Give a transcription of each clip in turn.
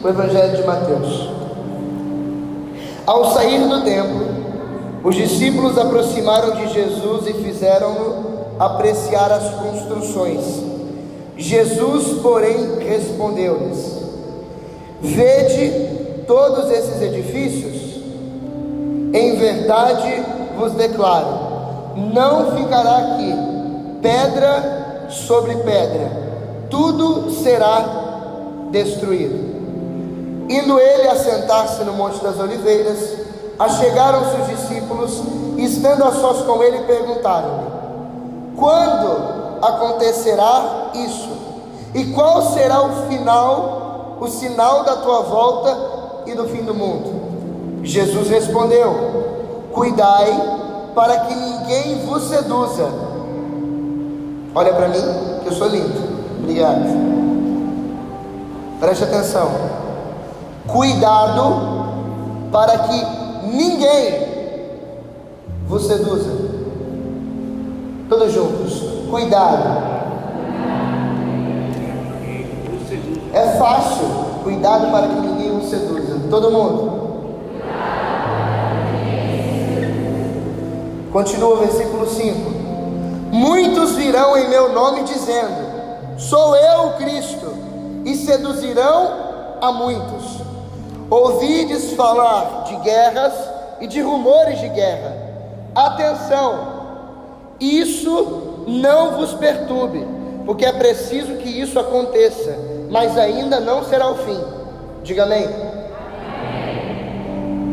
o Evangelho de Mateus. Ao sair do templo, os discípulos aproximaram de Jesus e fizeram-no apreciar as construções. Jesus, porém, respondeu-lhes: vede todos esses edifícios? Em verdade vos declaro, não ficará aqui pedra sobre pedra, tudo será destruído. Indo ele assentar-se no Monte das Oliveiras, achegaram-se os discípulos e, estando a sós com ele, perguntaram-lhe: quando acontecerá isso? E qual será o sinal da tua volta e do fim do mundo? Jesus respondeu: cuidai para que ninguém vos seduza. Olha para mim, que eu sou lindo. Obrigado. Preste atenção. Cuidado para que ninguém vos seduza. Todos juntos. Cuidado. É fácil. Cuidado para que ninguém vos seduza. Todo mundo. Continua o versículo 5: muitos virão em meu nome dizendo: sou eu o Cristo, e seduzirão a muitos. Ouvides falar de guerras e de rumores de guerra. Atenção, isso não vos perturbe, porque é preciso que isso aconteça, mas ainda não será o fim. Diga amém.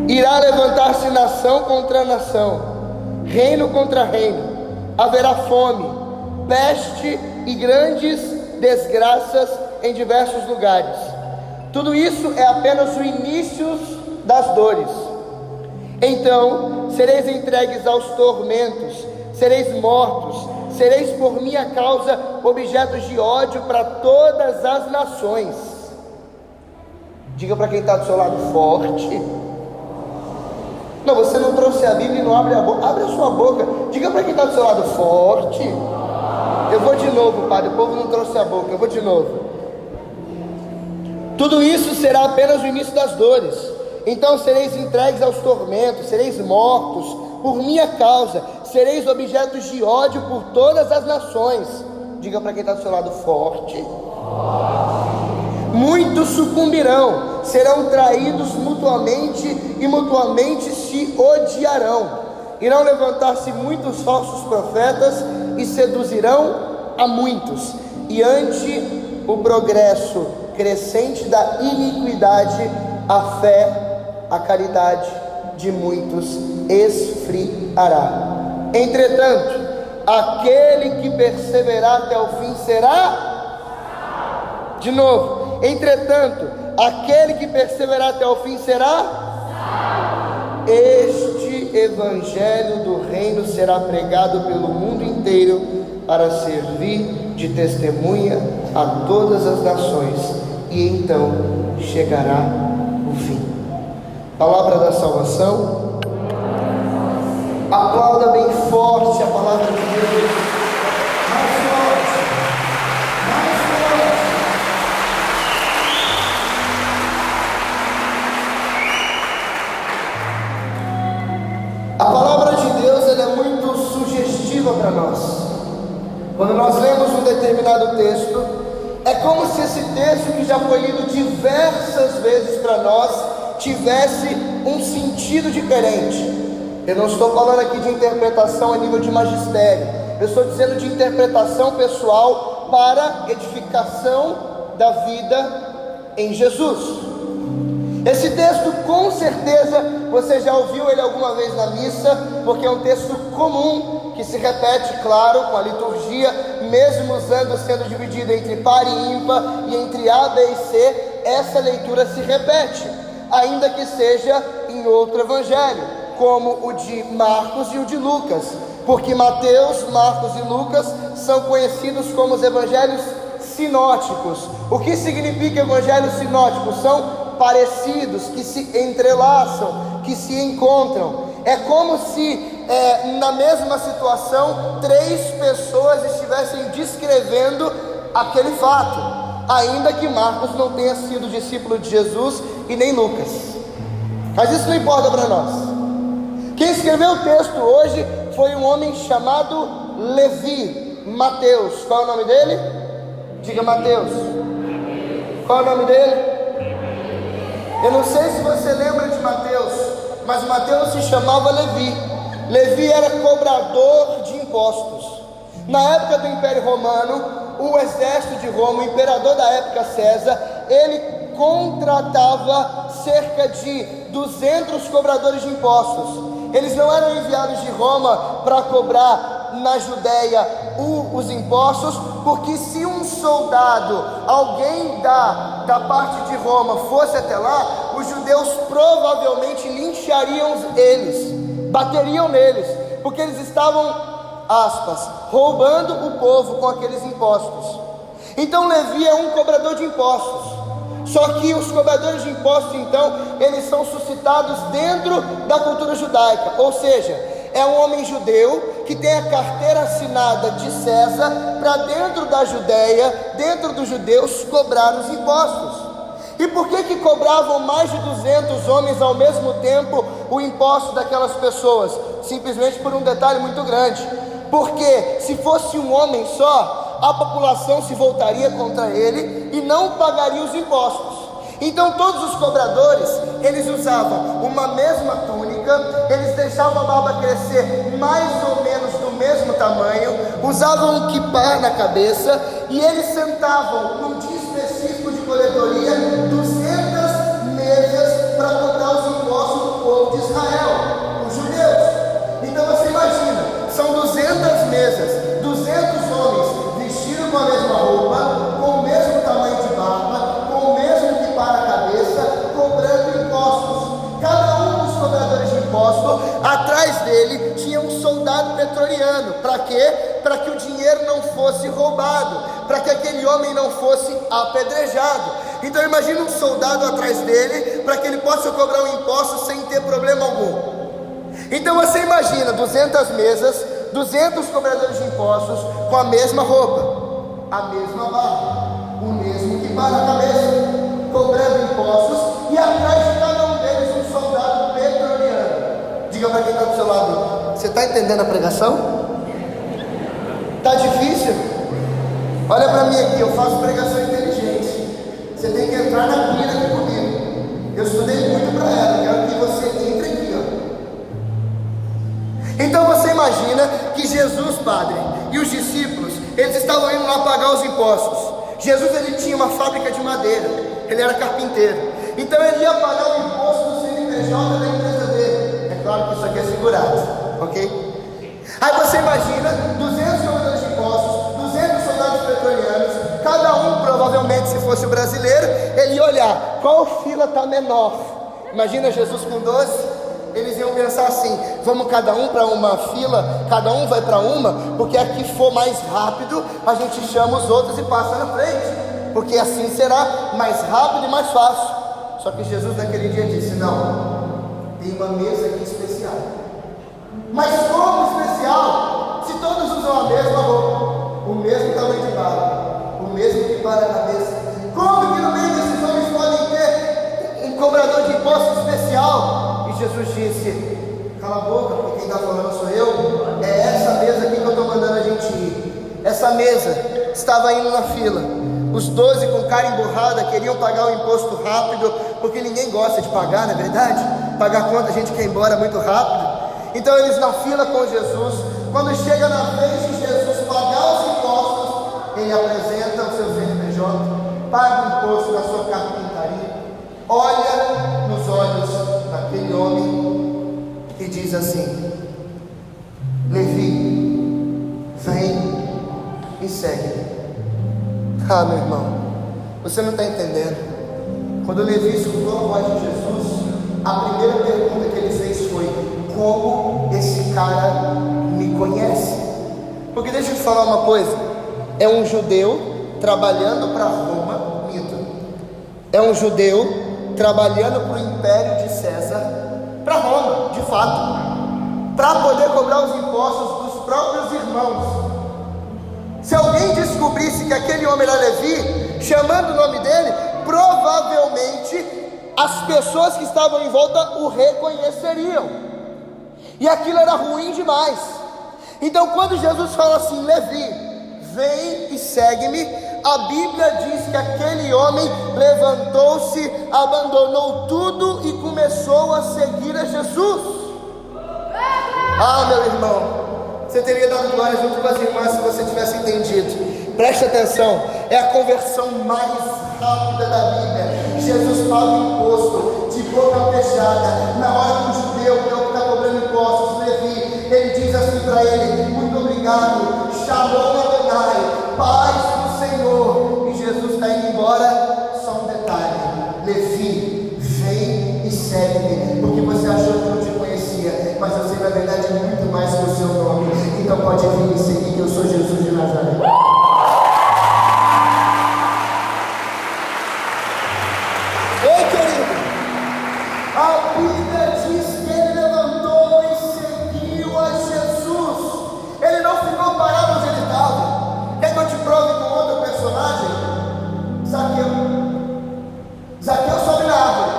Irá levantar-se nação contra nação, reino contra reino. Haverá fome, peste e grandes desgraças em diversos lugares. Tudo isso é apenas o início das dores. Então sereis entregues aos tormentos, sereis mortos, sereis por minha causa objetos de ódio para todas as nações. Diga para quem está do seu lado: forte. Não, você não trouxe a Bíblia e não abre a boca. Abre a sua boca. Diga para quem está do seu lado: forte. Eu vou de novo, Padre. O povo não trouxe a boca. Eu vou de novo. Tudo isso será apenas o início das dores. Então sereis entregues aos tormentos, sereis mortos por minha causa, sereis objetos de ódio por todas as nações. Diga para quem está do seu lado: forte. Muitos sucumbirão, serão traídos mutuamente e mutuamente se odiarão. Irão levantar-se muitos falsos profetas e seduzirão a muitos. E ante o progresso crescente da iniquidade, a fé, a caridade de muitos esfriará. Entretanto, aquele que perseverar até o fim será... De novo. Entretanto, aquele que perseverar até o fim será... Este evangelho do reino será pregado pelo mundo inteiro para servir de testemunha a todas as nações, e então chegará o fim. Palavra da salvação. Aplauda bem forte a palavra de Deus. Mais forte. Mais forte. A palavra de Deus, ela é muito sugestiva para nós. Quando nós lemos um determinado texto, é como se esse texto, que já foi lido diversas vezes para nós, tivesse um sentido diferente. Eu não estou falando aqui de interpretação a nível de magistério, eu estou dizendo de interpretação pessoal para edificação da vida em Jesus. Esse texto, com certeza, você já ouviu ele alguma vez na missa, porque é um texto comum, que se repete, claro, com a liturgia, mesmo sendo dividido entre par e ímpar, e entre A, B e C, essa leitura se repete, ainda que seja em outro evangelho, como o de Marcos e o de Lucas, porque Mateus, Marcos e Lucas são conhecidos como os evangelhos sinóticos. O que significa evangelhos sinóticos? São parecidos, que se entrelaçam, que se encontram. É como se na mesma situação 3 pessoas estivessem descrevendo aquele fato. ainda que Marcos não tenha sido discípulo de Jesus e nem Lucas. Mas isso não importa para nós. Quem escreveu o texto hoje foi um homem chamado Levi, Mateus. Qual é o nome dele? Diga Mateus. Qual é o nome dele? Eu não sei se você lembra de Mateus, mas Mateus se chamava Levi. Levi era cobrador de impostos. Na época do Império Romano, o exército de Roma, o imperador da época César, ele contratava cerca de 200 cobradores de impostos. Eles não eram enviados de Roma para cobrar na Judéia os impostos, porque se um soldado, alguém da parte de Roma fosse até lá, os judeus provavelmente linchariam eles, bateriam neles, porque eles estavam, aspas, roubando o povo com aqueles impostos. Então Levi é um cobrador de impostos. Só que os cobradores de impostos, então, eles são suscitados dentro da cultura judaica, ou seja, é um homem judeu que tem a carteira assinada de César para dentro da Judéia, dentro dos judeus, cobrar os impostos. E por que cobravam mais de 200 homens ao mesmo tempo o imposto daquelas pessoas? Simplesmente por um detalhe muito grande, porque se fosse um homem só, a população se voltaria contra ele e não pagaria os impostos. Então todos os cobradores, eles usavam uma mesma túnica, eles deixavam a barba crescer mais ou menos do mesmo tamanho, usavam um quipá na cabeça e eles sentavam num dia específico de coletoria 200 mesas para cobrar os impostos do povo de Israel, os judeus. Então você imagina, são 200 mesas, 200 homens vestidos com a mesma roupa, com o mesmo tamanho de barba, com o mesmo quipá na cabeça, cobrando impostos. Cada um dos cobradores de impostos, atrás dele tinha um soldado pretoriano. Para quê? Para que o dinheiro não fosse roubado, para que aquele homem não fosse apedrejado. Então imagina um soldado atrás dele, para que ele possa cobrar um imposto sem ter problema algum. Então você imagina 200 mesas, 200 cobradores de impostos com a mesma roupa, a mesma barba, o mesmo quipá na cabeça, cobrando impostos, e atrás de cada um deles um soldado pretoriano. Diga para quem está do seu lado, você está entendendo a pregação? Está difícil? Olha para mim aqui, eu faço pregação inteligente. Você tem que entrar na pilha aqui comigo. Eu estudei muito para ela, quero que você entre aqui, ó. Então você imagina que Jesus, Padre, e os discípulos, eles estavam indo lá pagar os impostos. Jesus, ele tinha uma fábrica de madeira, ele era carpinteiro, então ele ia pagar o imposto do CNPJ da empresa dele. É claro que isso aqui é segurado, ok? Aí você imagina 200 cobradores de impostos, 200 soldados pretorianos, cada um provavelmente, se fosse brasileiro, ele ia olhar qual fila está menor. Imagina Jesus com 12. Eles iam pensar assim: vamos cada um para uma fila, cada um vai para uma, porque aqui for mais rápido, a gente chama os outros e passa na frente, porque assim será mais rápido e mais fácil. Só que Jesus naquele dia disse: não, tem uma mesa aqui especial. Mas como especial? Se todos usam a mesma roupa, o mesmo tamanho de barba, o mesmo que para a cabeça, como que no meio desses homens podem ter um cobrador de imposto especial? Jesus disse: cala a boca, porque quem está falando sou eu. É essa mesa aqui que eu estou mandando a gente ir. Essa mesa estava indo na fila. Os 12 com cara emburrada queriam pagar o imposto rápido, porque ninguém gosta de pagar, não é verdade? Pagar conta, a gente quer ir embora muito rápido. Então eles na fila com Jesus. Quando chega na vez de Jesus pagar os impostos, ele apresenta o seu CNPJ, paga o imposto da sua carpintaria, olha nos olhos daquele homem e diz assim: Levi, vem e segue. Ah, meu irmão, você não está entendendo. Quando Levi escutou a voz de Jesus, a primeira pergunta que ele fez foi: como esse cara me conhece? Porque deixa eu te falar uma coisa, é um judeu trabalhando para Roma, mito. É um judeu trabalhando para o império de César, para Roma, de fato, para poder cobrar os impostos dos próprios irmãos. Se alguém descobrisse que aquele homem era Levi, chamando o nome dele, provavelmente as pessoas que estavam em volta o reconheceriam, e aquilo era ruim demais. Então quando Jesus fala assim: Levi, vem e segue-me, a Bíblia diz que aquele homem levantou-se, abandonou tudo e começou a seguir a Jesus. Ah, meu irmão, você teria dado glória junto com as irmãs se você tivesse entendido. Preste atenção, é a conversão mais rápida da Bíblia. Jesus paga imposto, de boca fechada. Na hora que o judeu, que está cobrando impostos, Levi, ele diz assim para ele: muito obrigado, Shalom Adonai, paz do Senhor. E Jesus está indo embora. Só um detalhe: Levi, vem e segue-me, porque você achou que eu não te conhecia, mas eu sei na verdade muito mais que o seu nome. Então pode vir e seguir, que eu sou Jesus de Nazaré. Ei, querido, a Bíblia diz que ele levantou e seguiu a Jesus. Ele não ficou parado onde ele estava. Quer que eu te prove com outro personagem? Zaqueu sobe na árvore.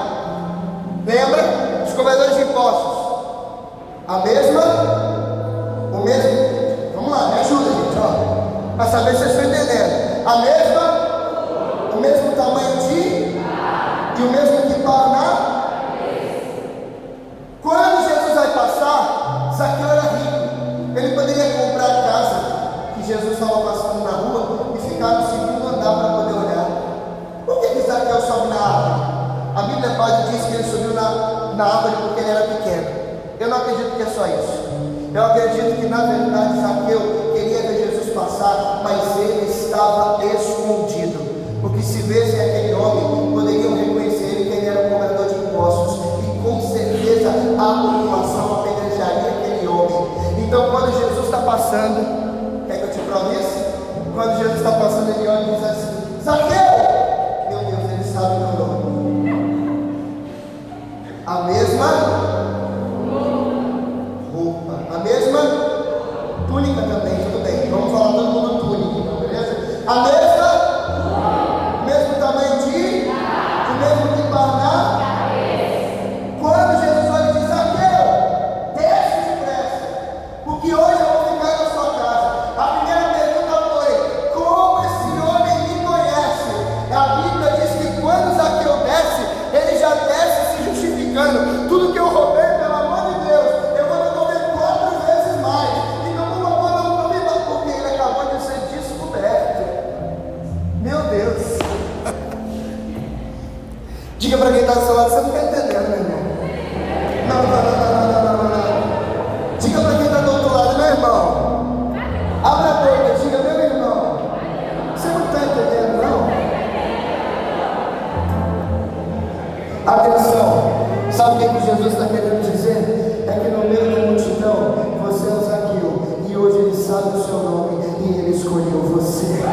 Lembra? Os cobradores de impostos. O mesmo. Vamos lá, me ajuda, gente, ó, para saber se vocês estão entendendo. O mesmo tamanho e o mesmo que para. Quando Jesus vai passar, Zaqueu era rico. Ele poderia comprar a casa que Jesus estava passando na rua e ficar no segundo andar para poder olhar. Por que Zaqueu sobe na árvore? A Bíblia quase diz que ele subiu na árvore porque ele era pequeno. Eu não acredito que é só isso. Eu acredito que na verdade Zaqueu queria ver Jesus passar, mas ele estava escondido. Porque se vissem aquele homem, poderiam reconhecer ele que ele era um cobrador de impostos, e com certeza a população apedrejaria aquele homem. Então quando Jesus está passando, quer que eu te prove isso? Quando Jesus está passando, ele olha e diz assim: Zaqueu! Meu Deus, ele sabe meu nome. A mesma roupa, a mesma túnica também, tudo bem. Vamos falar todo mundo túnica, então, beleza? A mesmo tamanho o mesmo que Parná. Quando Jesus olha e diz: Zaqueu, desce depressa, porque hoje eu vou ficar na sua casa. A primeira pergunta foi: como esse homem me conhece? A Bíblia diz que quando Zaqueu desce, ele já desce se justificando. Tudo que eu roubei, pelo amor de Deus, eu vou devolver 4 vezes mais. Então, por favor, não me dá, porque ele acabou de ser descoberto. Meu Deus. Diga para quem está do seu lado: você não está entendendo, meu irmão. Não. Diga para quem está do outro lado: meu irmão, abra a boca, diga: meu irmão, você não está entendendo, não? Atenção, sabe o que Jesus está querendo dizer? É que no meio da multidão, você é o Zaqueu, e hoje ele sabe o seu nome, e ele escolheu você.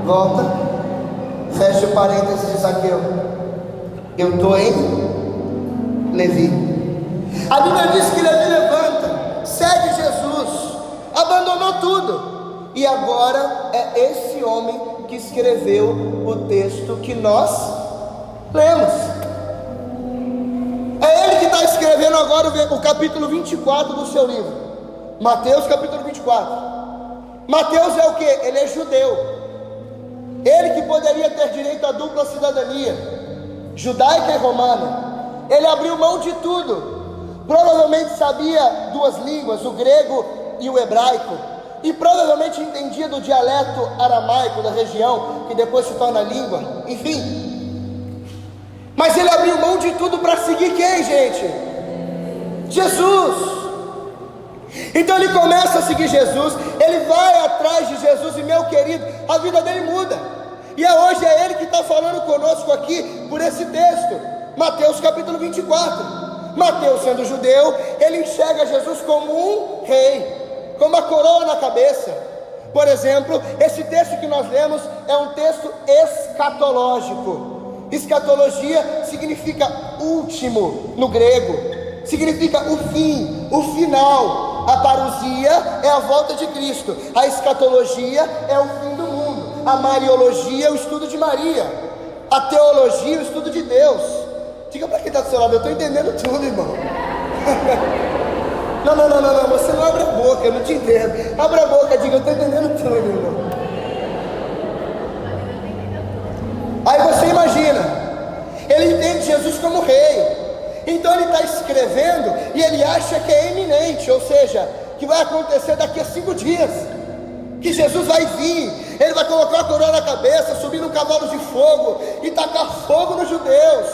Volta, fecha o parênteses de Zaqueu. Eu estou em Levi. A Bíblia diz que Levi levanta, segue Jesus, abandonou tudo, e agora é esse homem que escreveu o texto que nós lemos. É ele que está escrevendo agora o capítulo 24 do seu livro, Mateus capítulo 24. Mateus é o que? Ele é judeu. Ele que poderia ter direito à dupla cidadania, judaica e romana. Ele abriu mão de tudo. Provavelmente sabia 2 línguas, o grego e o hebraico, e provavelmente entendia do dialeto aramaico da região, que depois se torna língua, enfim. Mas ele abriu mão de tudo para seguir quem, gente? Jesus. Então ele começa a seguir Jesus, ele vai atrás de Jesus, e meu querido, a vida dele muda. E hoje é ele que está falando conosco aqui por esse texto, Mateus capítulo 24. Mateus, sendo judeu, ele enxerga Jesus como um rei, com uma coroa na cabeça, Por exemplo, esse texto que nós lemos é um texto escatológico. Escatologia significa último no grego, significa o fim, o final. A parousia é a volta de Cristo, a escatologia é o fim do mundo, a mariologia é o estudo de Maria, a teologia é o estudo de Deus. Diga para quem está do seu lado: eu estou entendendo tudo, irmão. Não, você não abre a boca, eu não te entendo. Abra a boca, diga: eu estou entendendo tudo, irmão. Aí você imagina, ele entende Jesus como rei, então ele está escrevendo e ele acha que é eminente, ou seja, que vai acontecer daqui a 5 dias, que Jesus vai vir, ele vai colocar a coroa na cabeça, subir num cavalo de fogo e tacar fogo nos judeus.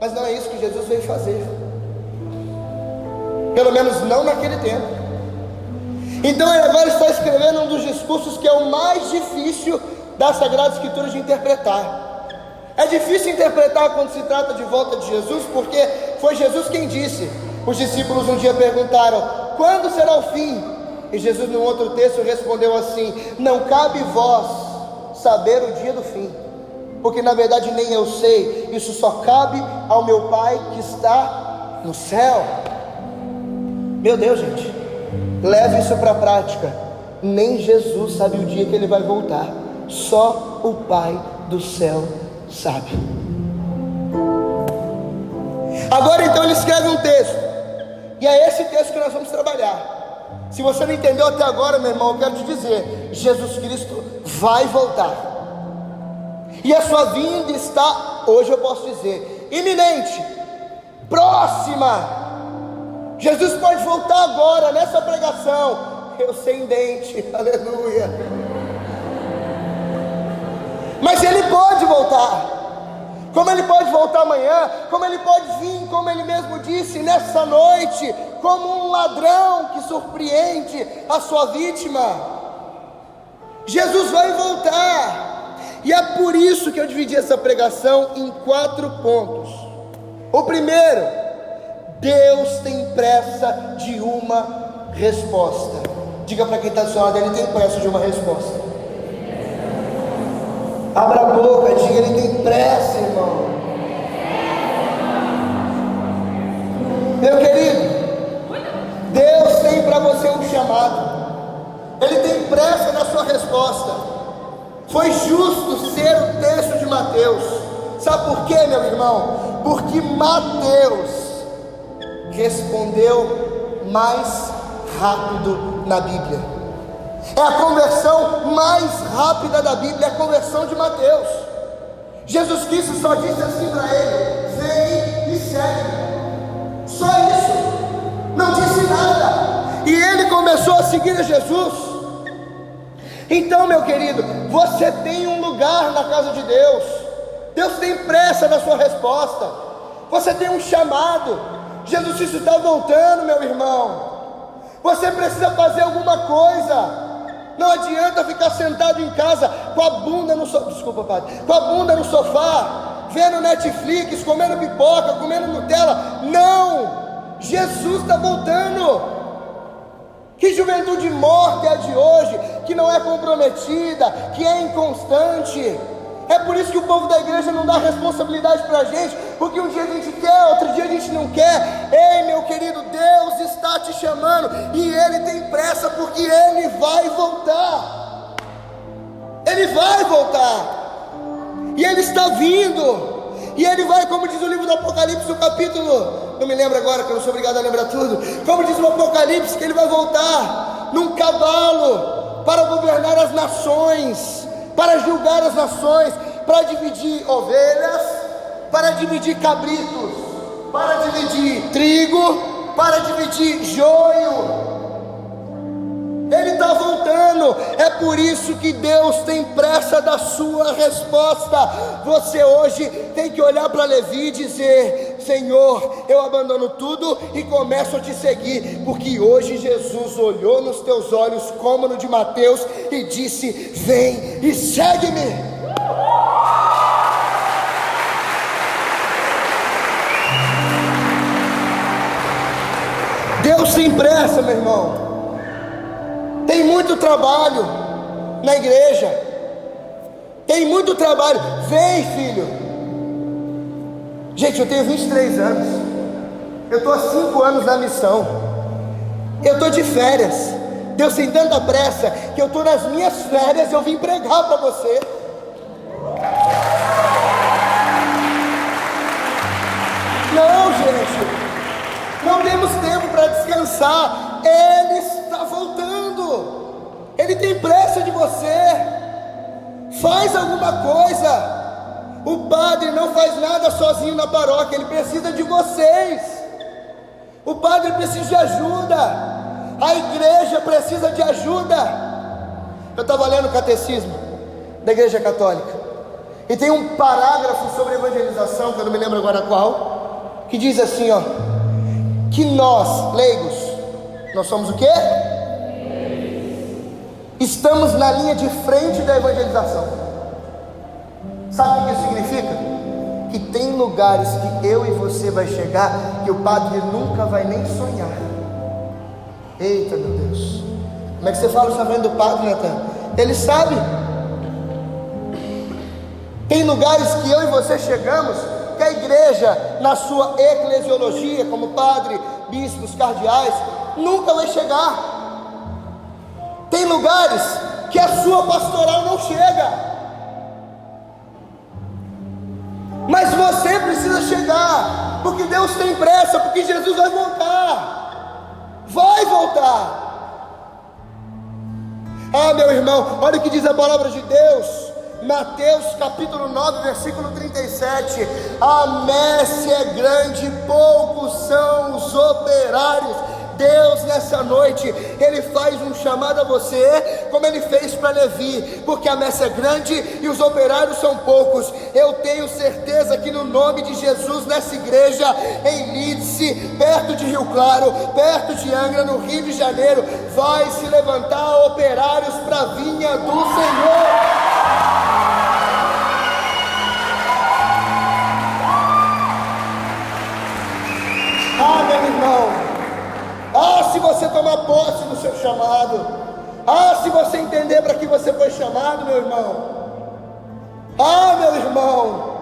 Mas não é isso que Jesus veio fazer, pelo menos não naquele tempo. Então ele agora está escrevendo um dos discursos que é o mais difícil da Sagrada Escritura de interpretar. É difícil interpretar quando se trata de volta de Jesus, porque foi Jesus quem disse. Os discípulos um dia perguntaram: quando será o fim? E Jesus, num outro texto, respondeu assim: não cabe vós saber o dia do fim, porque na verdade nem eu sei, isso só cabe ao meu Pai que está no céu. Meu Deus, gente, leve isso para a prática. Nem Jesus sabe o dia que ele vai voltar, só o Pai do céu sabe. Agora então ele escreve um texto, e é esse texto que nós vamos trabalhar. Se você não entendeu até agora, meu irmão, eu quero te dizer: Jesus Cristo vai voltar, e a sua vinda está, hoje eu posso dizer, iminente, próxima. Jesus pode voltar agora, nessa pregação, eu sem dente, aleluia. Mas ele pode voltar, como ele pode voltar amanhã, como ele pode vir, como ele mesmo disse, nessa noite, como um ladrão que surpreende a sua vítima. Jesus vai voltar, e é por isso que eu dividi essa pregação em 4 pontos. O primeiro: Deus tem pressa de uma resposta. Diga para quem está do seu lado: ele tem pressa de uma resposta. Abra a boca, diga: ele tem pressa, irmão. Meu querido, Deus tem para você um chamado, ele tem pressa na sua resposta. Foi justo ser o texto de Mateus. Sabe por quê, meu irmão? Porque Mateus respondeu mais rápido na Bíblia. É a conversão mais rápida da Bíblia, é a conversão de Mateus. Jesus Cristo só disse assim para ele: vem e segue. Só isso, não disse nada, e ele começou a seguir a Jesus. Então, meu querido, você tem um lugar na casa de Deus. Deus tem pressa na sua resposta. Você tem um chamado. Jesus Cristo está voltando, meu irmão. Você precisa fazer alguma coisa. Não adianta ficar sentado em casa com a bunda no sofá, desculpa, padre, com a bunda no sofá, vendo Netflix, comendo pipoca, comendo Nutella. Não, Jesus está voltando. Que juventude morta é a de hoje, que não é comprometida, que é inconstante. É por isso que o povo da igreja não dá responsabilidade para a gente, porque um dia a gente quer, outro dia a gente não quer. Ei, meu querido, Deus está te chamando, e Ele tem pressa, porque Ele vai voltar. Ele vai voltar, e Ele está vindo, e Ele vai, como diz o livro do Apocalipse, o capítulo, não me lembro agora, que eu não sou obrigado a lembrar tudo, como diz o Apocalipse, que Ele vai voltar num cavalo, para governar as nações, para julgar as nações, para dividir ovelhas, para dividir cabritos, para dividir trigo, para dividir joio. Ele está voltando. É por isso que Deus tem pressa da sua resposta. Você hoje tem que olhar para Levi e dizer: Senhor, eu abandono tudo e começo a te seguir, porque hoje Jesus olhou nos teus olhos como no de Mateus e disse: vem e segue-me. Deus tem pressa, meu irmão. Tem Tem muito trabalho na igreja. Tem muito trabalho. Vem, filho. Gente, eu tenho 23 anos. Eu estou há 5 anos na missão. Eu estou de férias. Deus tem tanta pressa que eu estou nas minhas férias. Eu vim pregar para você. Não, gente. Não temos tempo para descansar. Ele está voltando. Ele tem pressa de você. Faz alguma coisa. O padre não faz nada sozinho na paróquia. Ele precisa de vocês. O padre precisa de ajuda. A igreja precisa de ajuda. Eu estava lendo o catecismo da Igreja Católica, e tem um parágrafo sobre evangelização, que eu não me lembro agora qual, que diz assim, ó, que nós, leigos, nós somos o quê? Estamos na linha de frente da evangelização. Sabe o que isso significa? Que tem lugares que eu e você vai chegar que o padre nunca vai nem sonhar. Eita, meu Deus. Como é que você fala isso na frente do padre, Natan? Ele sabe. Tem lugares que eu e você chegamos que a igreja, na sua eclesiologia, como padre, bispos, cardeais, nunca vai chegar. Tem lugares que a sua pastoral não chega, mas você precisa chegar, porque Deus tem pressa, porque Jesus vai voltar. Vai voltar. Ah, meu irmão, olha o que diz a palavra de Deus, Mateus capítulo 9, versículo 37. A messe é grande, poucos são os operários. Deus nessa noite, Ele faz um chamado a você, como Ele fez para Levi, porque a messe é grande e os operários são poucos. Eu tenho certeza que no nome de Jesus, nessa igreja, em Lídice, perto de Rio Claro, perto de Angra, no Rio de Janeiro, vai se levantar operários para a vinha do Senhor. Ah, meu irmão. Ah, se você tomar posse do seu chamado. Ah, se você entender para que você foi chamado, meu irmão. Ah, meu irmão,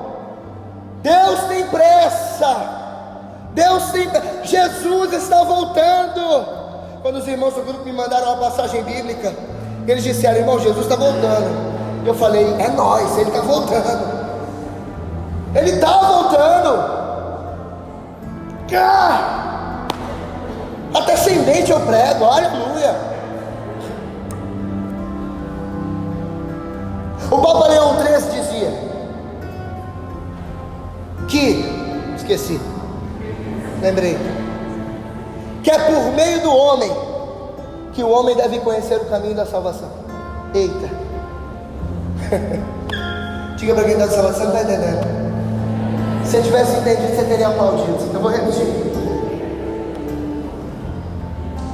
Deus tem pressa. Deus tem pressa. Jesus está voltando. Quando os irmãos do grupo me mandaram uma passagem bíblica, eles disseram: irmão, Jesus está voltando. Eu falei: é nós, Ele está voltando. Ele está voltando. Até sem dente eu prego, aleluia. O Papa Leão XIII dizia que, esqueci, lembrei, que é por meio do homem que o homem deve conhecer o caminho da salvação. Eita. Diga para quem está na salvação, não está entendendo. Se eu tivesse entendido, você teria aplaudido. Então eu vou repetir.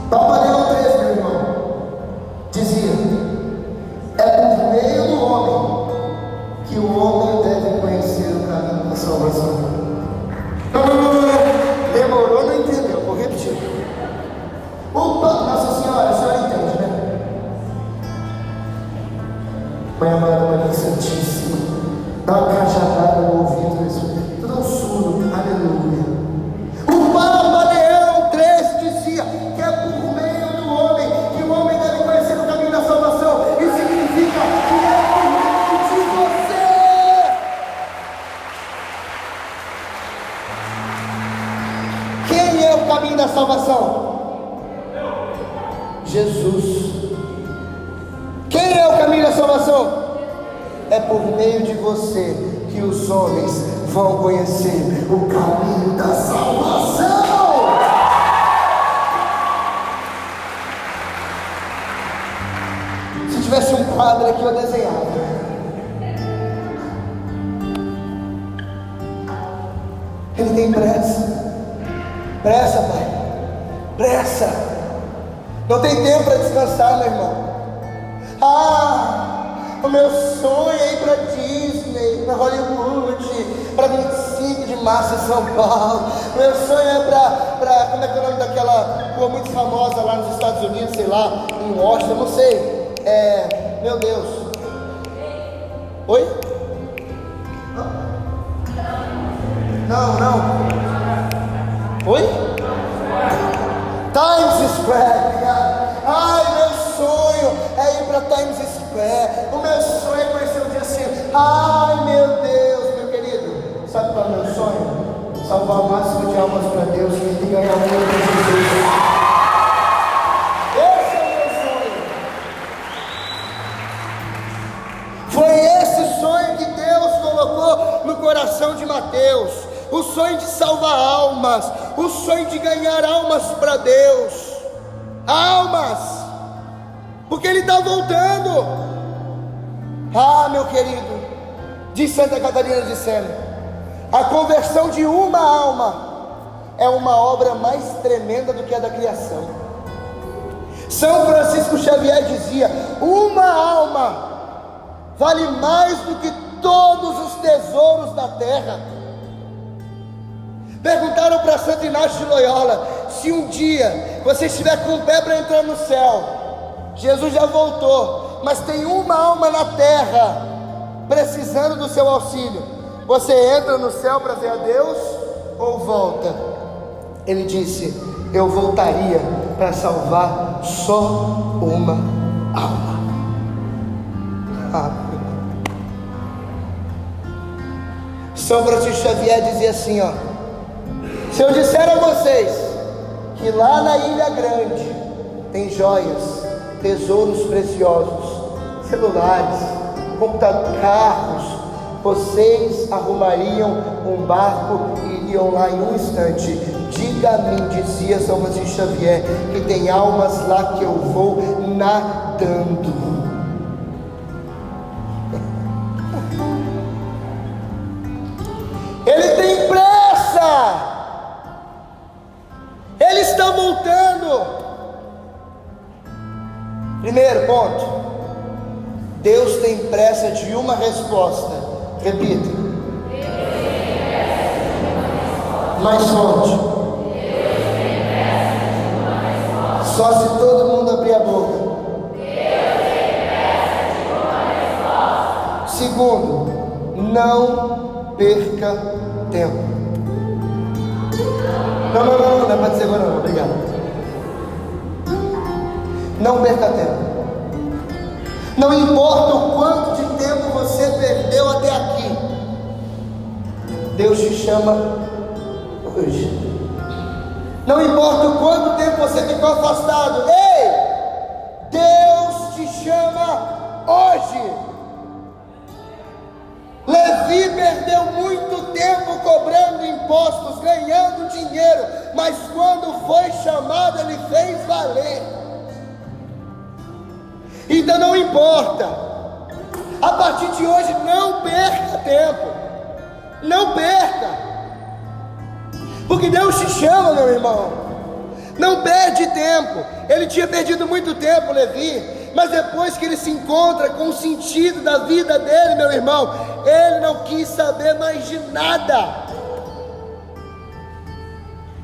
Papa Leão XIII, meu irmão, dizia: é por meio do homem que o homem deve conhecer o caminho da salvação. Demorou, não entendeu, vou repetir. Nossa Senhora, a senhora entende, né? Mãe amada, Mãe Santíssima, dá uma cajadada no ouvido desse filho, tudo surdo, aleluia. O Papa Leão XIII dizia que é por meio do homem que o homem deve conhecer o caminho da salvação. Isso significa que é por meio de você. Quem é o caminho da salvação? Jesus. Quem é o caminho da salvação? É por meio de você que os homens vão conhecer o caminho da salvação. Se tivesse um quadro aqui, eu desenhava. Ele tem pressa. Pressa, Pai. Pressa. Não tem tempo para descansar, meu irmão. O meu sonho é ir para Disney, para Hollywood, para 25 5 de março em São Paulo. Meu sonho é para como é que é o nome daquela rua muito famosa lá nos Estados Unidos, sei lá, em Washington, não sei. Meu Deus. Oi? Não. Oi? Times Square. Ai, meu sonho é ir para Times Square. O meu sonho é conhecer um dia assim. Ai, meu Deus, meu querido. Sabe qual é o meu sonho? Salvar o máximo de almas para Deus e ganhar o mundo para Jesus. Esse é o meu sonho. Foi esse sonho que Deus colocou no coração de Mateus. O sonho de salvar almas, o sonho de ganhar almas para Deus, almas, porque Ele está voltando. Meu querido, de Santa Catarina de Sena, a conversão de uma alma é uma obra mais tremenda do que a da criação. São Francisco Xavier dizia: uma alma vale mais do que todos os tesouros da terra. Perguntaram para Santo Inácio de Loyola: se um dia você estiver com o pé para entrar no céu, Jesus já voltou, mas tem uma alma na terra precisando do seu auxílio, você entra no céu para ver a Deus ou volta? Ele disse: eu voltaria para salvar só uma alma. São Francisco Xavier dizia assim, se eu disser a vocês que lá na Ilha Grande tem joias, tesouros preciosos, celulares, computadores, carros, vocês arrumariam um barco e iriam lá em um instante. Diga a mim, dizia São Francisco Xavier, que tem almas lá que eu vou nadando. Ele tem pressa. Ele está voltando. Primeiro ponto: Deus tem pressa de uma resposta. Repita. Deus tem pressa de uma resposta. Mais forte. Deus tem pressa de uma resposta. Só se todo mundo abrir a boca. Deus tem pressa de uma resposta. Segundo, não perca tempo. Não é para dizer agora não, obrigado. Não perca tempo. Não importa o quanto de tempo você perdeu até aqui, Deus te chama hoje. Não importa o quanto tempo você ficou afastado, ei, Deus te chama hoje. Levi perdeu muito tempo cobrando impostos, ganhando dinheiro, mas quando foi chamado, ele fez valer. Então não importa, a partir de hoje não perca tempo, não perca, porque Deus te chama, meu irmão. Não perde tempo. Ele tinha perdido muito tempo, Levi, mas depois que ele se encontra com o sentido da vida dele, meu irmão, ele não quis saber mais de nada.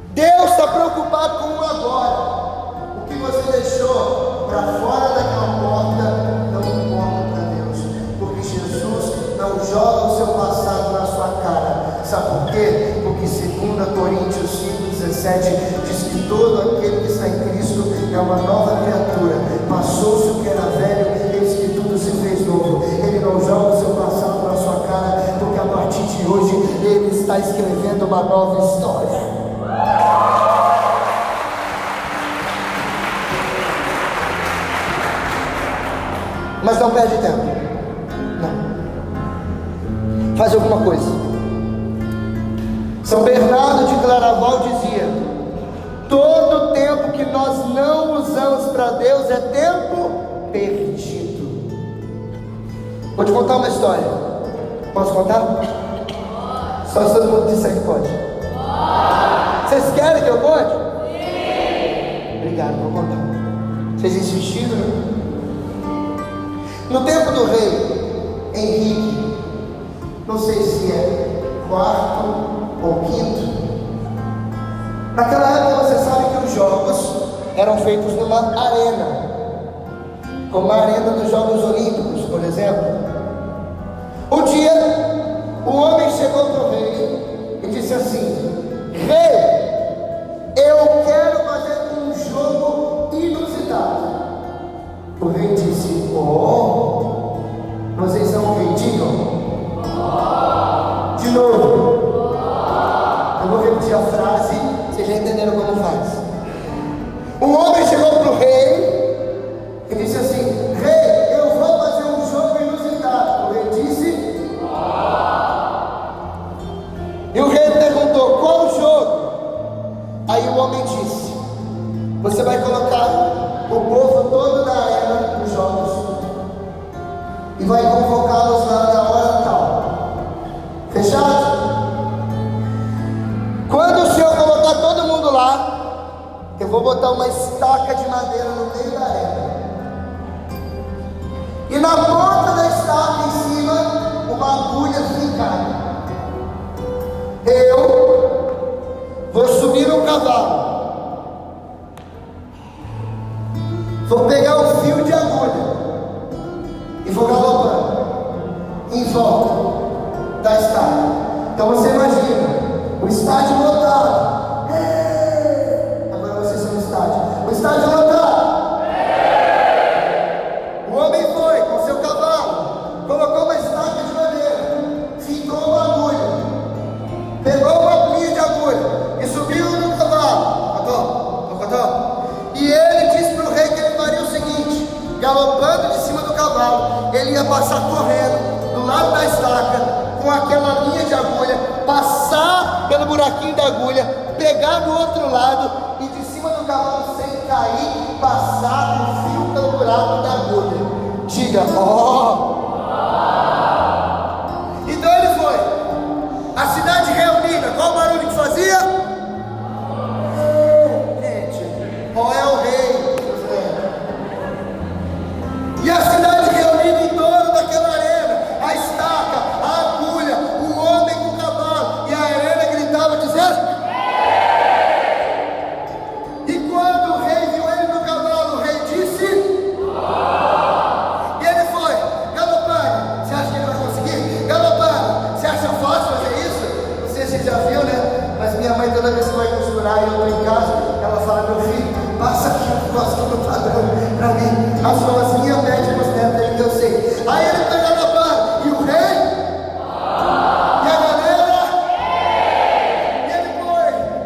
Deus está preocupado com o agora. O que você deixou para fora daquela porta não importa para Deus, porque Jesus não joga o seu passado na sua cara. Sabe por quê? Porque 2 Coríntios 5,17 diz que todo aquele que está em Cristo é uma nova criatura. Passou-se o que era velho, eis que tudo se fez novo. Ele não joga o seu passado na sua cara, porque a partir de hoje ele está escrevendo uma nova história. Mas não perde tempo. Não. Faz alguma coisa. São Bernardo de Claraval dizia: todo tempo que nós não usamos para Deus é tempo perdido. Vou te contar uma história. Posso contar? Só se todo mundo disser que pode. Vocês querem que eu conte? Sim. Obrigado, vou contar. Vocês insistiram, né? No tempo do rei Henrique, não sei se é quarto ou quinto. Naquela época você sabe que os jogos eram feitos numa arena, como a arena dos Jogos Olímpicos, por exemplo. Um dia, o homem chegou para o rei e disse assim: rei, eu quero fazer um jogo inusitado. O rei disse: oh, vocês são o rei? Digam. De novo. Eu vou repetir a frase, vocês já entenderam como faz. O homem chegou para o rei e disse assim: rei, eu vou fazer um jogo inusitado. O rei disse: e o rei perguntou: qual jogo? Aí o homem disse: você vai colocar o povo todo na arena dos jogos e vai convocá-los lá na hora tal. Fechado? Quando o senhor colocar todo mundo lá, eu vou botar uma estaca de madeira no meio da arena, e na ponta da estaca em cima uma agulha fincada. Eu vou subir no cavalo, vou pegar o fio de agulha e vou galopando em volta da estaca. Então você imagina o estádio lotado. Agora vocês são no estádio. O estádio lotado. O homem foi com seu cavalo, colocou uma estaca de madeira, fincou uma agulha, pegou uma pilha de agulha e subiu no cavalo. E ele disse para o rei que ele faria o seguinte: galopando de cima do cavalo, ele ia passar correndo do lado da estaca com aquela linha de agulha, passar pelo buraquinho da agulha, pegar do outro lado e de cima do cavalo, sem cair, passar o fio pelo buraco da agulha. Diga: ó. Então ele foi. A cidade reunida, qual o barulho que fazia? Gente, qual é o rei? E a cidade reunida em torno daquela arena, a estaca, a agulha, o homem com o cavalo, e a arena gritava dizendo: e quando o rei viu ele no cavalo, o rei disse: e ele foi galopando. Você acha que ele vai conseguir? Galopando. Você acha fácil fazer isso? Não sei se você já viu, né? Mas minha mãe, toda vez que vai costurar e eu estou em casa, ela fala: meu filho, passa aqui o negócio que eu estou dando para mim. As mãozinhas mete nos dedos aí que eu sei. Aí ele foi galopando. E o rei? E a galera? E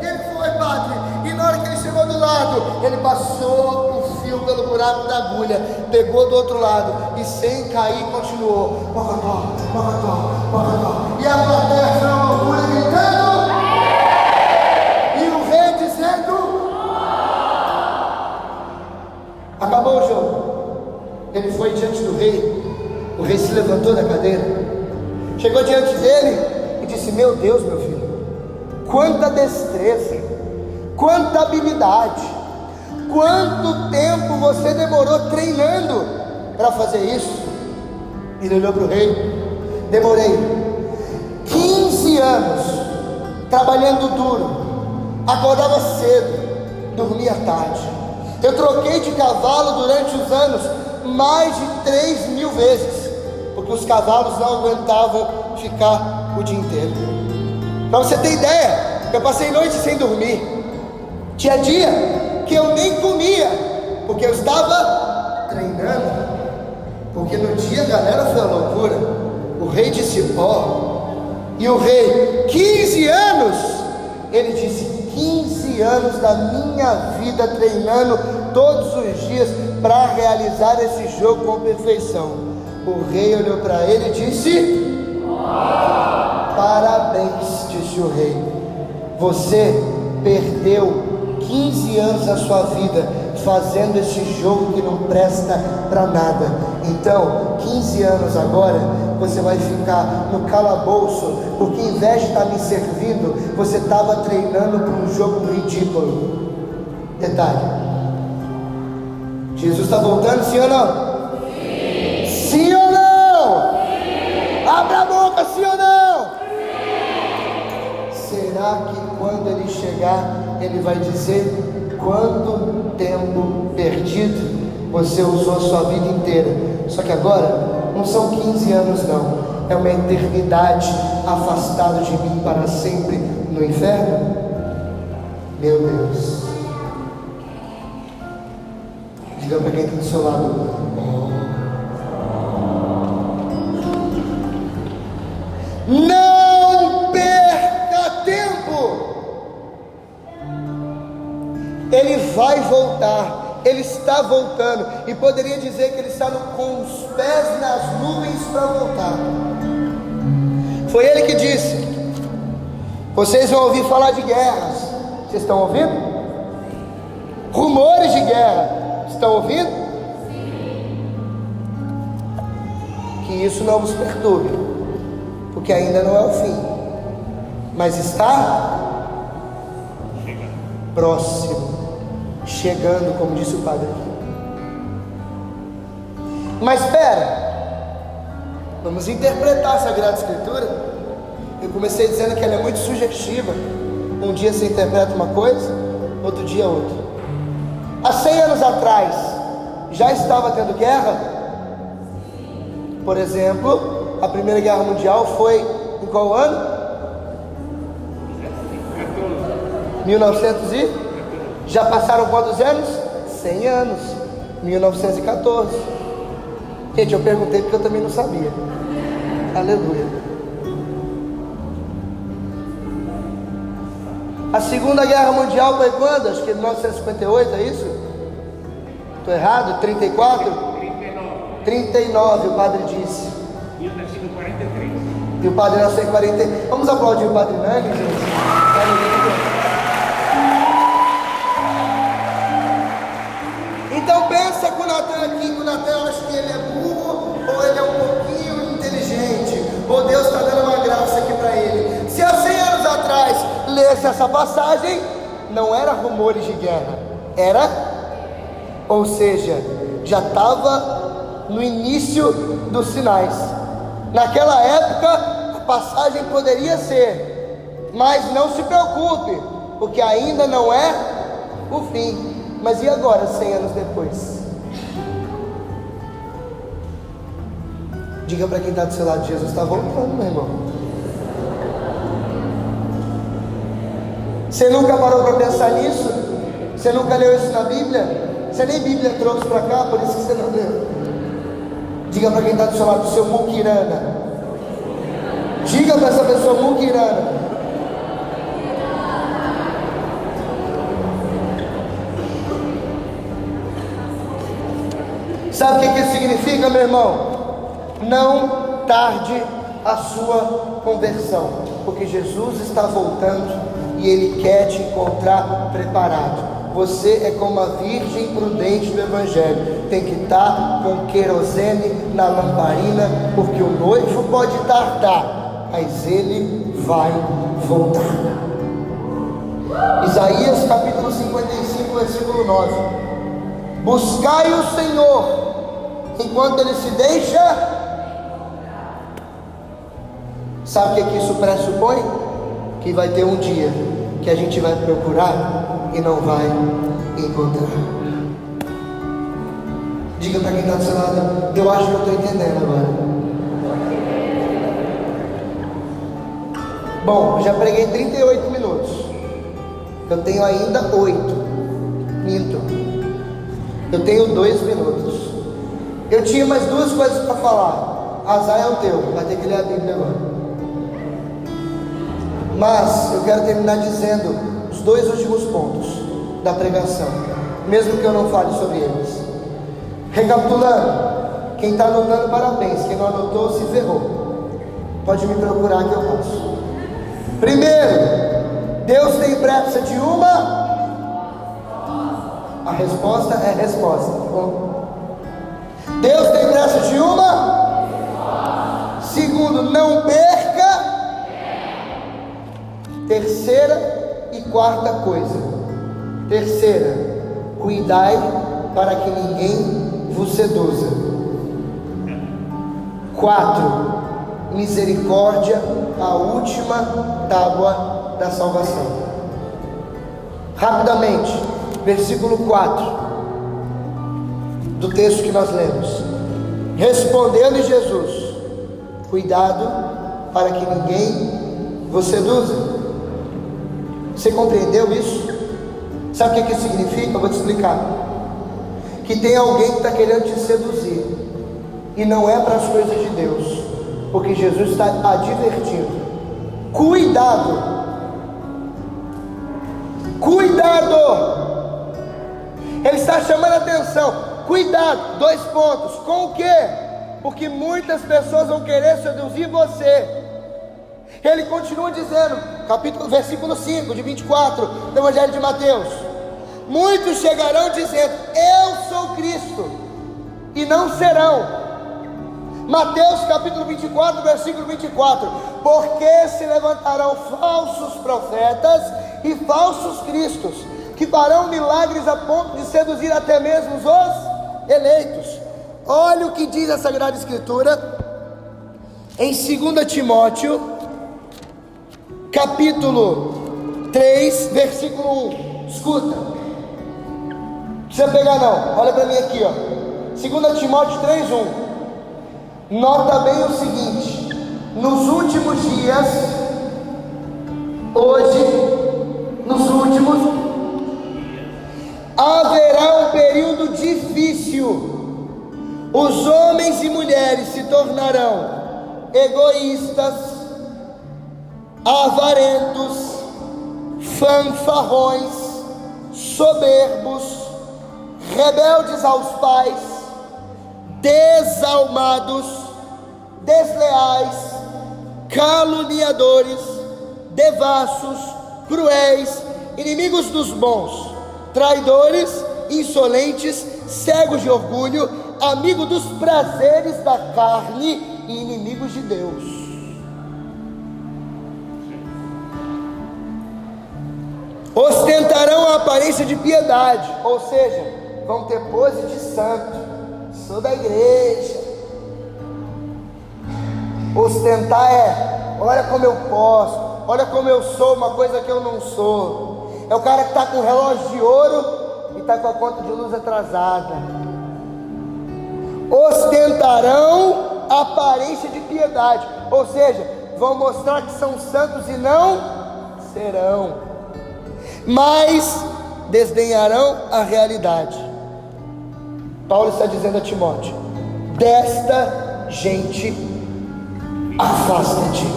ele foi, padre. E na hora que ele chegou do lado, ele passou o fio pelo buraco da agulha, pegou do outro lado e sem cair continuou. Mocotó, mocotó, mocotó. E a plateia foi uma loucura gritando. E o rei dizendo: acabou o jogo. Ele foi diante do rei. O rei se levantou da cadeira, chegou diante dele e disse: meu Deus, meu filho, quanta destreza, quanta habilidade, quanto tempo você demorou treinando para fazer isso? Ele olhou para o rei: demorei 15 anos trabalhando duro, acordava cedo, dormia tarde. Eu troquei de cavalo durante os anos mais de 3.000 vezes, porque os cavalos não aguentavam ficar o dia inteiro. Para você ter ideia, eu passei noite sem dormir. Tinha dia que eu nem comia, porque eu estava treinando. Porque no dia, galera, foi uma loucura. O rei disse: ó. E o rei: 15 anos. Ele disse: 15 anos da minha vida treinando todos os dias para realizar esse jogo com perfeição. O rei olhou para ele e disse: parabéns, disse o rei. Você perdeu 15 anos da sua vida fazendo esse jogo que não presta para nada. Então, 15 anos agora, você vai ficar no calabouço, porque em vez de estar me servindo, você estava treinando para um jogo ridículo. Detalhe: Jesus está voltando, sim ou não? Sim, sim ou não? Sim. Abra a boca, sim ou não? Sim. Será que quando ele chegar, ele vai dizer: quanto tempo perdido, você usou a sua vida inteira? Só que agora, não são 15 anos não, é uma eternidade afastado de mim para sempre no inferno? Meu Deus. Diga para quem está do seu lado: não perca tempo. Ele vai voltar, ele está voltando, e poderia dizer que ele está com os pés nas nuvens para voltar. Foi ele que disse: vocês vão ouvir falar de guerras. Vocês estão ouvindo? Rumores de guerra. Estão ouvindo? Que isso não vos perturbe, porque ainda não é o fim, mas está próximo, chegando, como disse o padre aqui. Mas espera, vamos interpretar a Sagrada Escritura. Eu comecei dizendo que ela é muito sugestiva. Um dia você interpreta uma coisa, outro dia outra. Há 100 anos atrás já estava tendo guerra. Por exemplo, a Primeira Guerra Mundial foi em qual ano? 1900 e? Já passaram quantos anos? 100 anos. 1914. Gente, eu perguntei porque eu também não sabia. Aleluia. A Segunda Guerra Mundial foi quando? Acho que 1958, é isso? Estou errado? 34? 39, o padre disse. E eu nasci em 43. E o padre nasceu em 40. Vamos aplaudir o padre Nang, gente. Então pensa com o Natan aqui, que o Natan acha que ele é burro, ou ele é um pouquinho inteligente, ou Deus está dando uma graça aqui para ele. Se há 100 anos atrás lesse essa passagem, não era rumores de guerra, era, ou seja, já estava no início dos sinais. Naquela época a passagem poderia ser: mas não se preocupe, porque ainda não é o fim. Mas e agora, 100 anos depois? Diga para quem está do seu lado: Jesus está voltando, meu irmão. Você nunca parou para pensar nisso? Você nunca leu isso na Bíblia? Você nem Bíblia trouxe para cá, por isso que você não leu. Diga para quem está do seu lado: seu muquirana. Diga para essa pessoa: muquirana. Sabe o que isso significa, meu irmão? Não tarde a sua conversão, porque Jesus está voltando e Ele quer te encontrar preparado. Você é como a virgem prudente do Evangelho, tem que estar com querosene na lamparina, porque o noivo pode tardar, mas ele vai voltar. Isaías capítulo 55, versículo 9: buscai o Senhor enquanto Ele se deixa. Sabe o que isso pressupõe? Que vai ter um dia que a gente vai procurar e não vai encontrar. Diga para quem está do seu lado: eu acho que eu estou entendendo agora. Bom, eu já preguei 38 minutos. Eu tenho ainda 8. Minto. Eu tenho 2 minutos. Eu tinha mais 2 coisas para falar. Azar é o teu, vai ter que ler a Bíblia agora. Mas eu quero terminar dizendo os 2 últimos pontos da pregação, mesmo que eu não fale sobre eles. Recapitulando, quem está anotando, parabéns. Quem não anotou, se ferrou. Pode me procurar que eu posso. Primeiro, Deus tem pressa de uma. A resposta é resposta. Bom, Deus tem pressa de uma. Segundo, não perca. Terceira e quarta coisa. Terceira, cuidai para que ninguém vos seduza. 4, misericórdia, a última tábua da salvação. Rapidamente, versículo 4 do texto que nós lemos. Respondendo Jesus: cuidado para que ninguém vos seduza. Você compreendeu isso? Sabe o que isso significa? Eu vou te explicar. Que tem alguém que está querendo te seduzir, e não é para as coisas de Deus, porque Jesus está advertindo: cuidado, cuidado. Ele está chamando a atenção: cuidado, 2 pontos. Com o quê? Porque muitas pessoas vão querer seduzir você. Ele continua dizendo, versículo 5 de 24 do Evangelho de Mateus: muitos chegarão dizendo: eu sou Cristo, e não serão. Mateus capítulo 24, versículo 24: porque se levantarão falsos profetas e falsos cristos, que farão milagres a ponto de seduzir até mesmo os eleitos. Olha o que diz a Sagrada Escritura em 2 Timóteo capítulo 3, versículo 1. Escuta, não precisa pegar não, olha para mim aqui, ó. 2 Timóteo 3:1. Nota bem o seguinte: nos últimos dias, hoje, nos últimos, haverá um período difícil. Os homens e mulheres se tornarão egoístas, avarentos, fanfarrões, soberbos, rebeldes aos pais, desalmados, desleais, caluniadores, devassos, cruéis, inimigos dos bons, traidores, insolentes, cegos de orgulho, amigos dos prazeres da carne e inimigos de Deus. Ostentarão a aparência de piedade, ou seja, vão ter pose de santo. Sou da igreja. Ostentar é: olha como eu posso, olha como eu sou, uma coisa que eu não sou. É o cara que está com relógio de ouro e está com a conta de luz atrasada. Ostentarão a aparência de piedade, ou seja, vão mostrar que são santos e não serão, mas desdenharão a realidade. Paulo está dizendo a Timóteo: desta gente afasta-te,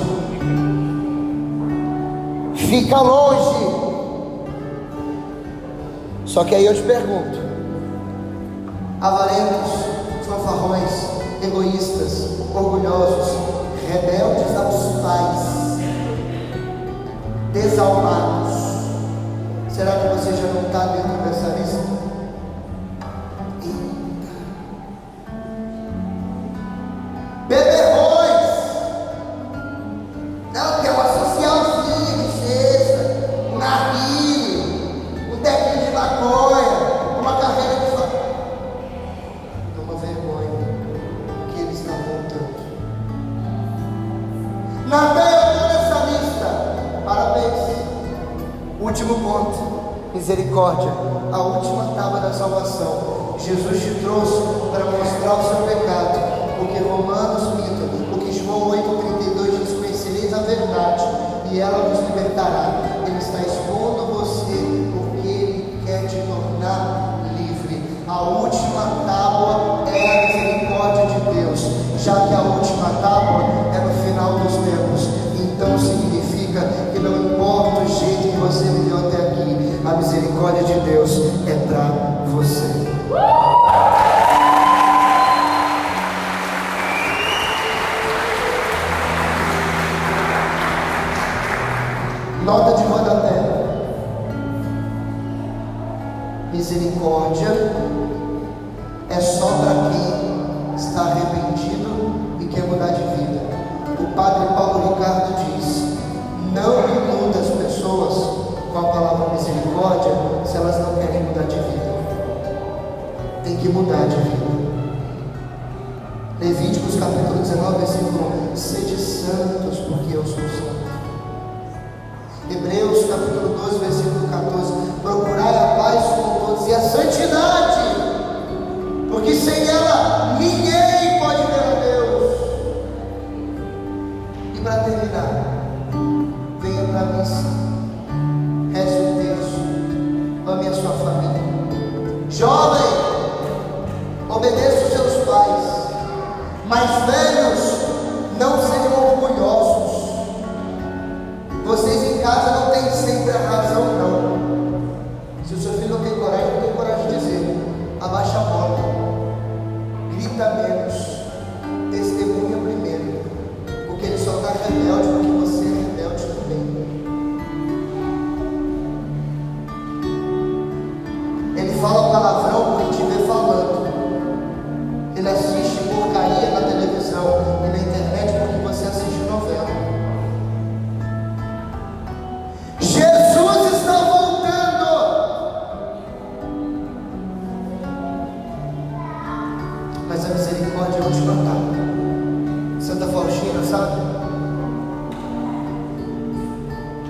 fica longe. Só que aí eu te pergunto: avarentos, fanfarrões, egoístas, orgulhosos, rebeldes aos pais, desalmados, será que você já não está dentro dessa lista? Beberrões, não, quer uma socialzinha de sexta, um narguilho, um tequinho de maconha, uma carreira de só. Toma vergonha, que ele está voltando. Natal nessa lista, parabéns. Último ponto: misericórdia, a última tábua da salvação. Jesus te trouxe para mostrar o seu pecado, porque porque João 8,32 diz: conhecereis a verdade e ela vos libertará. Ele está expondo você porque Ele quer te tornar livre. A última tábua é a misericórdia de Deus, já que a última tábua é no final dos tempos. Então significa que não importa o jeito que você viveu até aqui, a misericórdia de Deus é para você. Nota de rodapé: misericórdia é só para quem está arrependido e quer mudar de vida. O padre Paulo Ricardo diz: não iluda as pessoas com a palavra misericórdia se elas não querem mudar de vida. Tem que mudar de vida. Levíticos capítulo 19, versículo 1: sede santos, porque eu sou santo. Hebreus capítulo 12, versículo 14: procurai a paz com todos e a santidade, porque sem ela ninguém pode ver a Deus. E para terminar, venha para a missa, reze o terço, ame a sua família. Jovem, obedeça os seus pais. Mais velhos, não sejam orgulhosos. Vocês em casa não têm sempre a razão, não. Se o seu filho não tem coragem de dizer, abaixa a bola, grita menos, testemunha primeiro, porque ele só está rebelde porque você é rebelde também. Ele fala palavrão porque te vê falando. Ele assiste porcaria na televisão e na internet porque você assiste novela. Jesus está voltando, mas a misericórdia é a última etapa. Santa Faustina, sabe?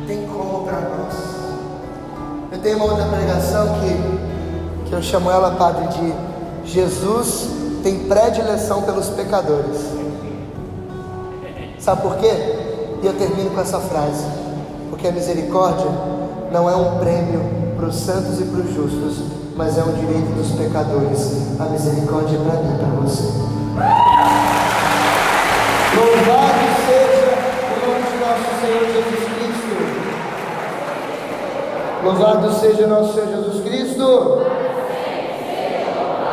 Tem como para nós. Eu tenho uma outra pregação que eu chamo ela, padre, de Jesus tem predileção pelos pecadores. Sabe por quê? E eu termino com essa frase: porque a misericórdia não é um prêmio para os santos e para os justos, mas é um direito dos pecadores. A misericórdia é para mim e para você. Louvado seja o nome de nosso Senhor Jesus Cristo. Louvado seja nosso Senhor Jesus Cristo.